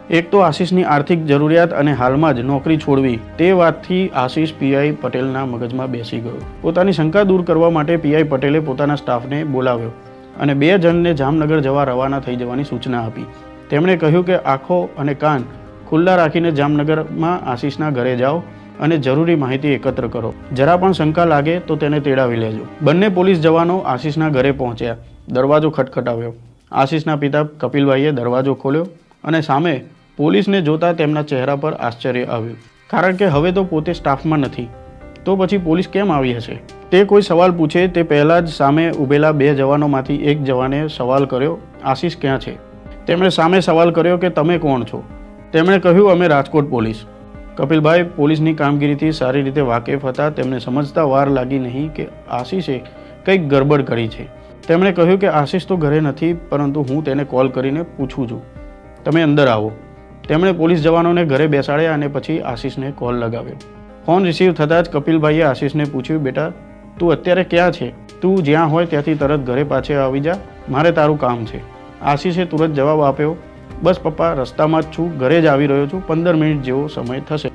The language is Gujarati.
એક તો આશીષની આર્થિક જરૂરિયાત અને હાલમાં જ નોકરી છોડવી તે વાતથી આશીષ પીઆઈ પટેલના મગજમાં બેસી ગયો. પોતાની શંકા દૂર કરવા માટે પીઆઈ પટેલે પોતાના સ્ટાફને બોલાવ્યો અને 2 જણને જામનગર જવા રવાના થઈ જવાની સૂચના આપી. તેમણે કહ્યું કે આંખો અને કાન ખુલ્લા રાખીને જામનગરમાં આશીષના ઘરે જાઓ અને જરૂરી માહિતી એકત્ર કરો. જરા પણ શંકા લાગે તો તેને તેડાવી લેજો. બંને પોલીસ જવાનો આશીષના ઘરે પહોંચ્યા. દરવાજો ખટખટાવ્યો. આશીષના પિતા કપિલભાઈએ દરવાજો ખોલ્યો અને સામે પોલીસને જોતા તેમના ચહેરા પર આશ્ચર્ય આવ્યું, કારણ કે હવે તો પોતે સ્ટાફમાં નથી, તો પછી પોલીસ કેમ આવી હશે? તે કોઈ સવાલ પૂછે તે પહેલાં જ સામે ઊભેલા 2 જવાનોમાંથી એક જવાને સવાલ કર્યો, આશીષ ક્યાં છે? તેમણે સામે સવાલ કર્યો કે તમે કોણ છો? તેમણે કહ્યું, અમે રાજકોટ પોલીસ. કપિલભાઈ પોલીસની કામગીરીથી સારી રીતે વાકેફ હતા. તેમને સમજતા વાર લાગી નહીં કે આશીષે કંઈક ગડબડ કરી છે. તેમણે કહ્યું કે આશીષ તો ઘરે નથી, પરંતુ હું તેને કોલ કરીને પૂછું છું, તમે અંદર આવો. તેમણે પોલીસ જવાનોને ઘરે બેસાડ્યા અને પછી આશીષને કોલ લગાવ્યો. ફોન રિસીવ થતાં જ કપિલભાઈએ આશીષને પૂછ્યું, બેટા તું અત્યારે ક્યાં છે? તું જ્યાં હોય ત્યાંથી તરત ઘરે પાછે આવી જા, મારે તારું કામ છે. આશીષે તુરંત જવાબ આપ્યો, બસ પપ્પા, રસ્તામાં જ છું, ઘરે જ આવી રહ્યો છું, 15 મિનિટ જેવો સમય થશે.